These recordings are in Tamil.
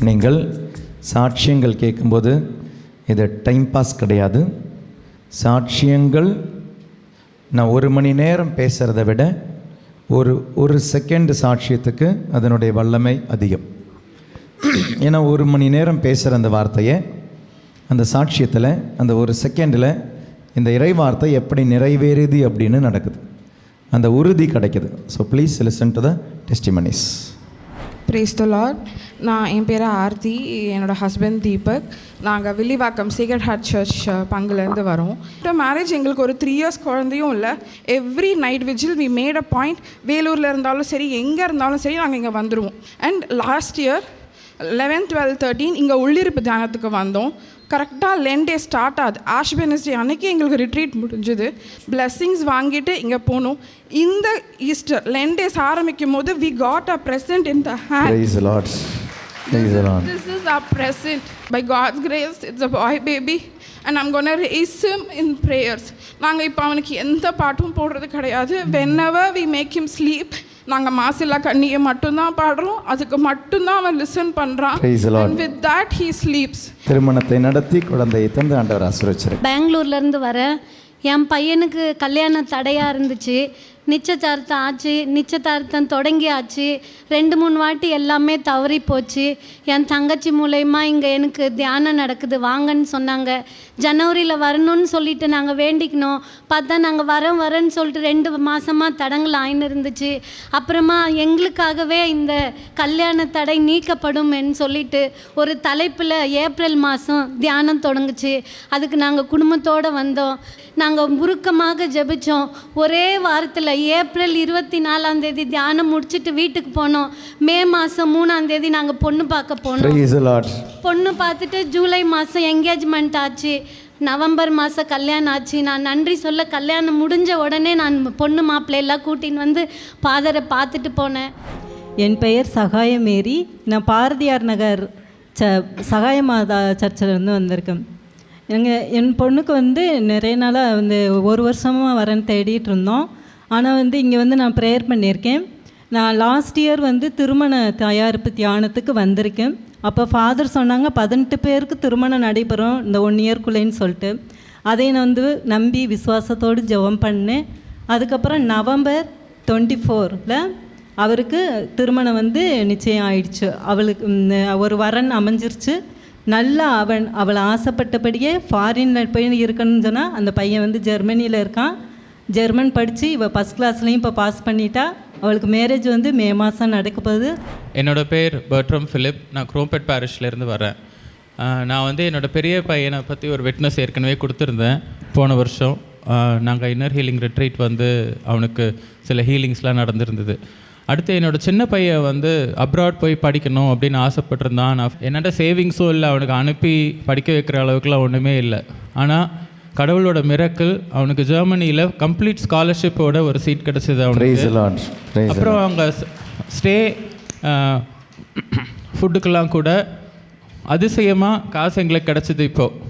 நீங்கள் சாட்சியங்கள் கேட்கும்போது இது டைம் பாஸ் கிடையாது. சாட்சியங்கள் நான் 1 மணி நேரம் பேசுகிறத விட ஒரு செகண்ட் சாட்சியத்துக்கு அதனுடைய வல்லமை அதிகம். ஏன்னா 1 மணி நேரம் பேசுகிற அந்த வார்த்தையை அந்த சாட்சியத்தில் அந்த 1 செகண்டில் இந்த இறை வார்த்தை எப்படி நிறைவேறுது அப்படின்னு நடக்குது, அந்த உறுதி கிடைக்குது. So please listen to the testimonies. Praise the Lord. என் பேர் ஆர்த்தி, என்னோடய ஹஸ்பண்ட் தீபக். நாங்கள் வில்லிவாக்கம் சீக்ரெட் ஹார்ட் சர்ச் பங்குலேருந்து வரோம். மேரேஜ் எங்களுக்கு ஒரு 3 years குழந்தையும் இல்லை. Every night vigil we made a point, வேலூரில் இருந்தாலும் சரி எங்கே இருந்தாலும் சரி நாங்கள் இங்கே வந்துடுவோம். அண்ட் லாஸ்ட் இயர் 11, 12, 13 இங்கே உள்ளிருப்பு தியானத்துக்கு வந்தோம். கரெக்டாக லென் டே ஸ்டார்ட் ஆகுது. ஆஷ் வெட்னஸ்டே அன்றைக்கி எங்களுக்கு ரிட்ரீட் முடிஞ்சுது. பிளெஸ்ஸிங்ஸ் வாங்கிட்டு இங்கே போனோம். இந்த ஈஸ்டர் லென் டேஸ் ஆரம்பிக்கும் போது we got a present in the hand. Praise the Lord. Praise the Lord. This is our present. By God's grace, it's a boy baby and I'm going to raise him in prayers. நாங்கள் இப்போ அவனுக்கு எந்த பாட்டும் போடுறது கிடையாது. Whenever we make him sleep, நாங்கள் மாசில்லா கண்ணியை மட்டும்தான் பாடுறோம். அதுக்கு மட்டும்தான் அவன் லிசன் பண்ணுறான். And with that he sleeps. திருமணத்தை நடத்தி குழந்தையை தந்து ஆண்டவர் ஆசீர்வதிச்சார். பெங்களூர்லேருந்து வரேன். என் பையனுக்கு கல்யாணம் தடையாக இருந்துச்சு. நிச்சயதார்த்தம் ஆச்சு, நிச்சயதார்த்தம் தொடங்கியாச்சு. 2-3 வாட்டி எல்லாமே தவறி போச்சு. என் தங்கச்சி மூலயமா இங்கே எனக்கு தியானம் நடக்குது வாங்கன்னு சொன்னாங்க. ஜனவரியில் வரணும்னு சொல்லிட்டு நாங்கள் வேண்டிக்கணும். பார்த்தா நாங்கள் வரேன்னு சொல்லிட்டு 2 மாதமாக தடங்கள் ஆயின்னு இருந்துச்சு. அப்புறமா எங்களுக்காகவே இந்த கல்யாண தடை நீக்கப்படும்னு சொல்லிட்டு ஒரு தலைப்பில் ஏப்ரல் மாதம் தியானம் தொடங்குச்சு. அதுக்கு நாங்கள் குடும்பத்தோடு வந்தோம். நாங்கள் உருக்கமாக ஜெபித்தோம். ஒரே வாரத்தில் ஏப்ரல் 24 தியானம் முடிச்சுட்டு வீட்டுக்கு போனோம். மே மாதம் 3 நாங்கள் பொண்ணு பார்க்க போனோம். பொண்ணு பார்த்துட்டு ஜூலை மாதம் என்கேஜ்மெண்ட் ஆச்சு. நவம்பர் மாதம் கல்யாணம் ஆச்சு. நான் நன்றி சொல்ல கல்யாணம் முடிஞ்ச உடனே நான் பொண்ணு மாப்பிள்ளையெல்லாம் கூட்டின்னு வந்து ஃபாதரை பார்த்துட்டு போனேன். என் பெயர் சகாய மேரி. நான் பாரதியார் நகர் சகாய மாதா சர்ச்சில் வந்திருக்கேன். என் பொண்ணுக்கு நிறைய நாளாக 1 வருஷமாக வரேன்னு தேடிட்டு இருந்தோம். ஆனால் இங்கே நான் ப்ரேயர் பண்ணியிருக்கேன். நான் லாஸ்ட் இயர் திருமண தயாரிப்பு தியானத்துக்கு வந்திருக்கேன். அப்போ ஃபாதர் சொன்னாங்க 18 பேருக்கு திருமணம் நடைபெறும் இந்த 1 இயர்க்குள்ளேன்னு சொல்லிட்டு. அதை நான் நம்பி விசுவாசத்தோடு ஜெபம் பண்ணேன். அதுக்கப்புறம் நவம்பர் 24 அவருக்கு திருமணம் நிச்சயம் ஆயிடுச்சு. அவளுக்கு ஒரு வரன் அமைஞ்சிருச்சு. நல்லா அவள் ஆசைப்பட்டபடியே ஃபாரினில் போய் இருக்கணும்னு சொன்னால் அந்த பையன் ஜெர்மனியில் இருக்கான். ஜெர்மன் படித்து இவள் ஃபஸ்ட் கிளாஸ்லேயும் இப்போ பாஸ் பண்ணிட்டா. அவளுக்கு மேரேஜ் மே மாதம் நடக்க போகுது. என்னோடய பேர் பர்ட்ரம் ஃபிலிப். நான் குரோம்பேட் பாரிஷ்லேருந்து வரேன். நான் என்னோடய பெரிய பையனை பற்றி ஒரு விட்னஸ் ஏற்கனவே கொடுத்துருந்தேன். போன வருஷம் நாங்கள் இன்னர் ஹீலிங் ரிட்ரீட் அவனுக்கு சில ஹீலிங்ஸ்லாம் நடந்துருந்தது. அடுத்து என்னோடய சின்ன பையன் அப்ராட் போய் படிக்கணும் அப்படின்னு ஆசைப்பட்டிருந்தான். நான் என்னோட சேவிங்ஸும் இல்லை, அவனுக்கு அனுப்பி படிக்க வைக்கிற அளவுக்குலாம் ஒன்றுமே இல்லை. ஆனால் கடவுளோட மிரக்கிள் அவனுக்கு ஜெர்மனியில் கம்ப்ளீட் ஸ்காலர்ஷிப்போட ஒரு சீட் கிடச்சிது அவனுக்கு. அப்புறம் அவங்க ஸ்டே ஃபுட்டுக்கெல்லாம் கூட அதிசயமாக காசு எங்களுக்கு கிடச்சிது. இப்போது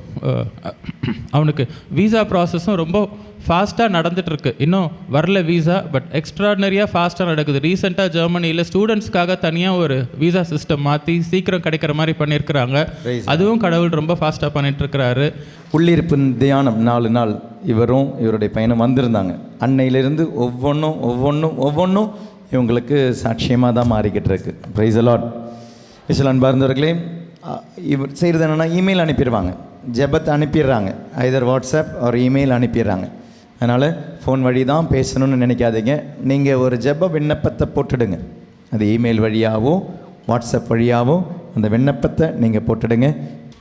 அவனுக்கு வீசா ப்ராசஸும் ரொம்ப ஃபாஸ்ட்டாக நடந்துகிட்ருக்கு. இன்னும் வரல வீசா, பட் எக்ஸ்ட்ராடனரியாக ஃபாஸ்ட்டாக நடக்குது. ரீசெண்டாக ஜெர்மனியில் ஸ்டூடெண்ட்ஸ்க்காக தனியாக ஒரு வீசா சிஸ்டம் மாற்றி சீக்கிரம் கிடைக்கிற மாதிரி பண்ணியிருக்கிறாங்க. அதுவும் கடவுள் ரொம்ப ஃபாஸ்ட்டாக பண்ணிகிட்ருக்கிறாரு. உள்ளிருப்பு தியானம் 4 நாள் இவரும் இவருடைய பையனும் வந்திருந்தாங்க. அன்னையிலிருந்து ஒவ்வொன்றும் இவங்களுக்கு சாட்சியமாக தான் மாறிக்கிட்டு இருக்கு. Praise the Lord. இஸ்லாம் அன்பார்ந்தவர்களே, இவர் செய்கிறது என்னென்னா இமெயில் அனுப்பிடுவாங்க, ஜெபத்தை அனுப்பிடுறாங்க, ஐதர் வாட்ஸ்அப் ஒரு இமெயில் அனுப்பிடுறாங்க. அதனால் ஃபோன் வழி தான் பேசணும்னு நினைக்காதீங்க. நீங்கள் ஒரு ஜெப விண்ணப்பத்தை போட்டுடுங்க. அது இமெயில் வழியாகவோ வாட்ஸ்அப் வழியாகவோ அந்த விண்ணப்பத்தை நீங்கள் போட்டுடுங்க.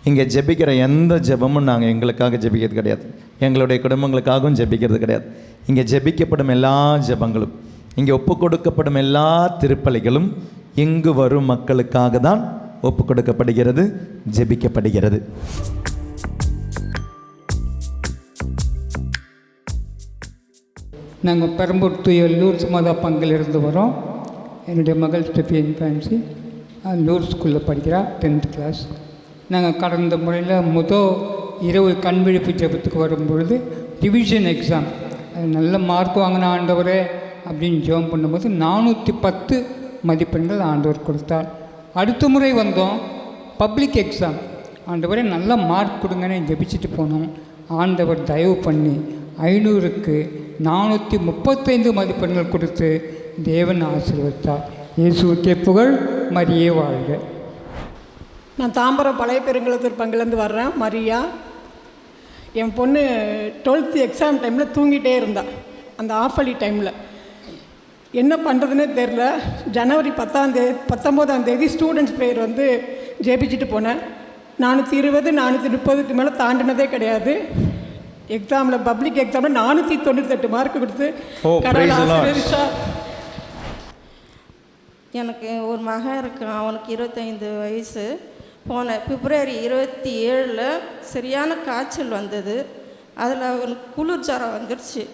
இங்கே ஜெபிக்கிற எந்த ஜெபமும் நாங்கள் எங்களுக்காக ஜெபிக்கிறது கிடையாது, எங்களுடைய குடும்பங்களுக்காகவும் ஜெபிக்கிறது கிடையாது. இங்கே ஜெபிக்கப்படும் எல்லா ஜெபங்களும், இங்கே ஒப்பு கொடுக்கப்படும் எல்லா திருப்பலிகளும் இங்கு வரும் மக்களுக்காக தான் ஒப்பு கொடுக்கப்படுகிறது, ஜெபிக்கப்படுகிறது. நாங்கள் பெரம்பூர் தூய லூர்ஸ் மாதா பங்கிலிருந்து வரோம். என்னுடைய மகள் ஸ்டெஃபியன் ஃபேன்சி லூர் ஸ்கூலில் படிக்கிறா, 10th கிளாஸ். நாங்கள் கடந்த முறையில் இரவு கண் விழிப்பு ஜெபத்துக்கு வரும்பொழுது ரிவிஷன் எக்ஸாம் நல்ல மார்க் வாங்கின ஆண்டவரே அப்படின்னு ஜெபம் பண்ணும்போது 410 மதிப்பெண்கள் ஆண்டவர் கொடுத்தார். அடுத்த முறை வந்தோம், பப்ளிக் எக்ஸாம். ஆண்டவரே நல்ல மார்க் கொடுங்கன்னு ஜெபிச்சுட்டு போனோம். ஆண்டவர் தயவு பண்ணி 500க்கு 435 மதிப்பெண்கள் கொடுத்து தேவன் ஆசீர்வதித்தார். இயேசுவுக்கே புகழ், மரியே வாழ்க. நான் தாம்பரம் பழைய பெருங்குளத்தூர் பங்குலேருந்து வர்றேன், மரியா. என் பொண்ணு 12th எக்ஸாம் டைமில் தூங்கிட்டே இருந்தாள். அந்த ஆஃபலி டைமில் என்ன பண்ணுறதுனே தெரில. ஜனவரி 19ஆம் தேதி ஸ்டூடெண்ட்ஸ் ப்ரேயர் வந்து ஜெபிச்சுட்டு போனேன். 420 430க்கு மேலே தாண்டினதே கிடையாது. எக்ஸாமில் பப்ளிக் எக்ஸாமில் 498 மார்க் கொடுத்து கடவுள் ஆசீர்வதிச்சா. எனக்கு ஒரு மகன் இருக்கான், அவனுக்கு 25 வயசு. போன பிப்ரவரி 27 சரியான காய்ச்சல் வந்தது. அதில் அவனுக்கு குளிர் ஜுரம் வந்துடுச்சு.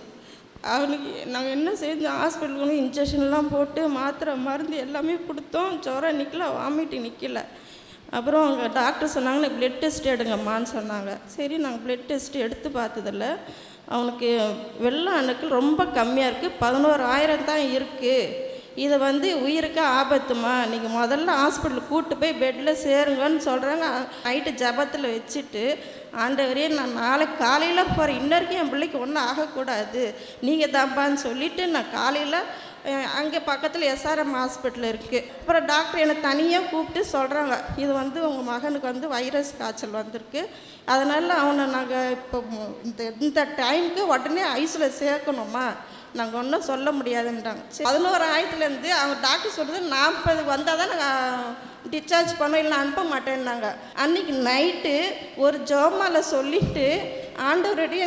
அவனுக்கு நாங்கள் என்ன செஞ்சோம், ஹாஸ்பிட்டலுக்கு இன்ஜெக்ஷன்லாம் போட்டு மாத்திரை மருந்து எல்லாமே கொடுத்தோம். ஜுரம் நிற்கல, வாமிட்டு நிற்கல. அப்புறம் அவங்க டாக்டர் சொன்னாங்க, ப்ளட் டெஸ்ட் எடுங்கம்மான்னு சொன்னாங்க. சரி, நாங்கள் ப்ளட் டெஸ்ட் எடுத்து பார்த்ததில்ல. அவனுக்கு வெள்ளை அணுக்கள் ரொம்ப கம்மியாக இருக்குது, 11,000 தான் இருக்குது. இதை வந்து உயிருக்கு ஆபத்துமா, நீங்கள் முதல்ல ஹாஸ்பிட்டலுக்கு கூப்பிட்டு போய் பெட்டில் சேருங்கன்னு சொல்கிறாங்க. நைட்டு ஜபத்தில் வச்சுட்டு, ஆண்டவரே நான் நாளைக்கு காலையில் போகிறேன், இன்னொருக்கும் என் பிள்ளைக்கு ஒன்றும் ஆகக்கூடாது, நீங்கள் தான்ப்பான்னு சொல்லிவிட்டு நான் காலையில் அங்கே பக்கத்தில் SRM ஹாஸ்பிட்டல் இருக்குது. அப்புறம் டாக்டர் என்னை தனியாக கூப்பிட்டு சொல்கிறாங்க, இது வந்து உங்கள் மகனுக்கு வந்து வைரஸ் காய்ச்சல் வந்திருக்கு, அதனால் அவனை நாங்கள் இப்போ இந்த டைமுக்கு உடனே ஐஸில் சேர்க்கணுமா, நாங்கள் ஒன்றும் சொல்ல முடியாதுன்றாங்க. 11,000லேருந்து அவங்க டாக்டர் சொல்கிறது 40 வந்தால் தான் நாங்கள் டிஸ்சார்ஜ் பண்ணோம், இல்லை அனுப்ப மாட்டேன்னாங்க. அன்றைக்கி நைட்டு ஒரு ஜோமால சொல்லிவிட்டு ஆண்டவருடைய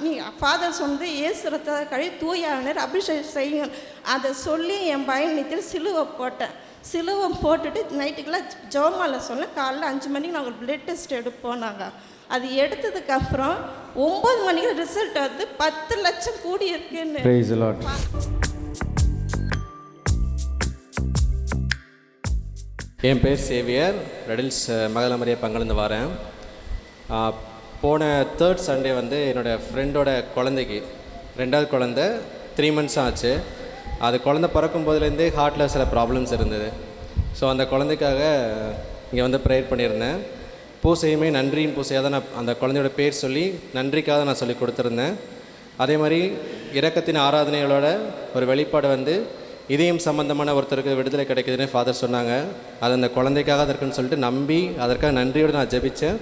நீ ஃபாதர் சொன்னது இயேசு ரத்தத்தை கழுவி தூயாவினர் அபிஷேகம் செய்யும் அதை சொல்லி என் பையன் நித்திர சிலுவை போட்டேன். சிலுவை போட்டுட்டு நைட்டுக்கெல்லாம் ஜோமால சொன்னேன். காலைல 5 மணிக்கு நாங்கள் ப்ளட் டெஸ்ட் எடுப்போம். நாங்கள் அது எடுத்ததுக்கப்புறம் 9 மணிக்கு ரிசல்ட் வந்து 10 லட்சம் கூடி இருக்குன்னு. Praise the Lord. என் பேர் சேவியர், ரெடில்ஸ் மகளமரியா பங்கிலிருந்து வரேன். போன 3rd சண்டே வந்து என்னோடய ஃப்ரெண்டோட குழந்தைக்கு 2வது குழந்தை 3 months ஆச்சு. அது குழந்தை பிறக்கும் போதுலேருந்தே ஹார்ட்டில் சில ப்ராப்ளம்ஸ் இருந்தது. ஸோ அந்த குழந்தைக்காக இங்கே வந்து ப்ரேயர் பண்ணியிருந்தேன். பூசையுமே நன்றியின் பூசையாக தான் நான் அந்த குழந்தையோட பேர் சொல்லி நன்றிக்காக நான் சொல்லி கொடுத்துருந்தேன். அதே மாதிரி இரக்கத்தின் ஆராதனைகளோட ஒரு வெளிப்பாடு வந்து இதயம் சம்பந்தமான ஒருத்தருக்கு விடுதலை கிடைக்குதுன்னு ஃபாதர் சொன்னாங்க. அது அந்த குழந்தைக்காக அதற்குன்னு சொல்லிட்டு நம்பி அதற்காக நன்றியோடு நான் ஜெபித்தேன்.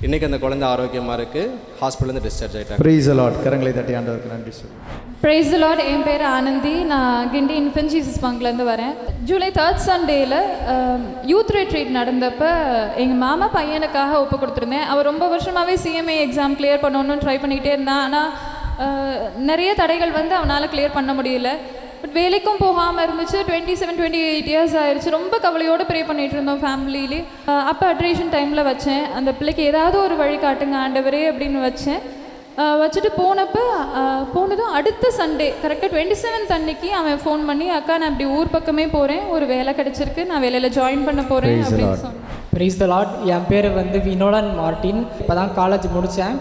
இன்றைக்கி அந்த குழந்தை ஆரோக்கியமாக இருக்குது, ஹாஸ்பிட்டலேருந்து டிஸ்சார்ஜ் ஆகிட்டாங்க. Praise the Lord. கரங்களை தட்டி ஆண்டவருக்கு நன்றி சொல்லு. Praise the Lord. என் பேர் ஆனந்தி, நான் கிண்டி இன்ஃபென்ட் ஜீசஸ் பங்க்லேருந்து வரேன். ஜூலை 3rd சண்டேயில் யூத் ரெட்ரீட் நடந்தப்போ எங்கள் மாமா பையனுக்காக ஒப்பு கொடுத்துருந்தேன். அவர் ரொம்ப வருஷமாகவே CMA எக்ஸாம் கிளியர் பண்ணணுன்னு ட்ரை பண்ணிக்கிட்டே இருந்தான். ஆனால் நிறைய தடைகள் வந்து அவனால் கிளியர் பண்ண முடியல. பட் வேலைக்கும் போகாமல் இருந்துச்சு. 27-28 இயர்ஸ் ஆயிடுச்சு. ரொம்ப கவலையோடு ப்ரே பண்ணிகிட்டு இருந்தோம் ஃபேமிலியிலே. அப்போ அட்ரேஷன் டைமில் வச்சேன், அந்த பிள்ளைக்கு ஏதாவது ஒரு வழி காட்டுங்க ஆண்டவரே அப்படின்னு வச்சேன். வச்சுட்டு போனதும் அடுத்த சண்டே கரெக்டாக 27th அன்னைக்கு அவன் ஃபோன் பண்ணி, அக்கா நான் இப்படி ஊர் பக்கமே போகிறேன், ஒரு வேலை கிடச்சிருக்கு, நான் வேலையில் ஜாயின் பண்ண போகிறேன் அப்படின்னு சொன்னேன். Praise the Lord. என் பேர் வந்து வினோடன் மார்ட்டின். இப்போ தான் காலேஜ் முடித்தேன்.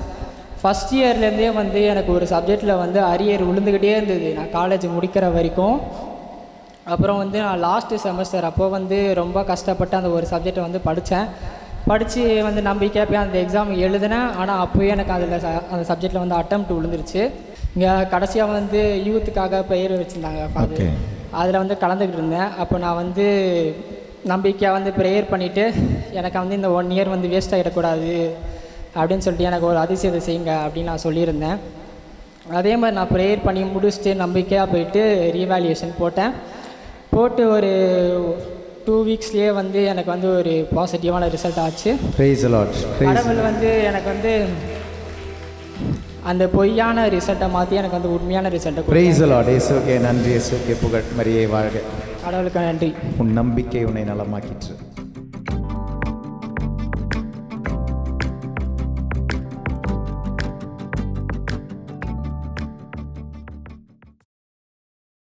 ஃபஸ்ட் இயர்லேருந்தே வந்து எனக்கு ஒரு சப்ஜெக்டில் வந்து அரியர் விழுந்துக்கிட்டே இருந்தது நான் காலேஜ் முடிக்கிற வரைக்கும். அப்புறம் வந்து நான் லாஸ்ட்டு செமஸ்டர் அப்போ வந்து ரொம்ப கஷ்டப்பட்டு அந்த ஒரு சப்ஜெக்டை வந்து படித்து வந்து நம்பிக்கை போய் அந்த எக்ஸாம் எழுதினேன். ஆனால் அப்போயே எனக்கு அந்த சப்ஜெக்டில் வந்து அட்டெம்ப்ட் விழுந்துருச்சு. இங்கே கடைசியாக வந்து யூத்துக்காக பெயர் வச்சுருந்தாங்க ஃபாதர், அதில் வந்து கலந்துக்கிட்டு இருந்தேன். அப்போ நான் வந்து நம்பிக்கையாக வந்து ப்ரேயர் பண்ணிவிட்டு எனக்கு வந்து இந்த 1 இயர் வந்து வேஸ்ட் ஆகிடக்கூடாது அப்படின்னு சொல்லிட்டு எனக்கு ஒரு அதிசயத்தை செய்யுங்க அப்படின்னு நான் சொல்லியிருந்தேன். அதே மாதிரி நான் ப்ரேயர் பண்ணி முடிச்சுட்டு நம்பிக்கையாக போயிட்டு ரீவேல்யூஷன் போட்டு ஒரு 2 வீக்ஸ்லேயே வந்து எனக்கு வந்து ஒரு பாசிட்டிவான ரிசல்ட் ஆச்சு. கடவுள் வந்து எனக்கு வந்து அந்த பொய்யான ரிசல்ட்டை மாற்றி எனக்கு வந்து உண்மையான ரிசல்ட்டை. Praise the Lord. இயேசுவுக்கே நன்றி, இயேசுவுக்கே புகழ், மரியே வாழ்க. கடவுளுக்கு நன்றி. உன் நம்பிக்கை உன்னை நலமாக்கிற்று.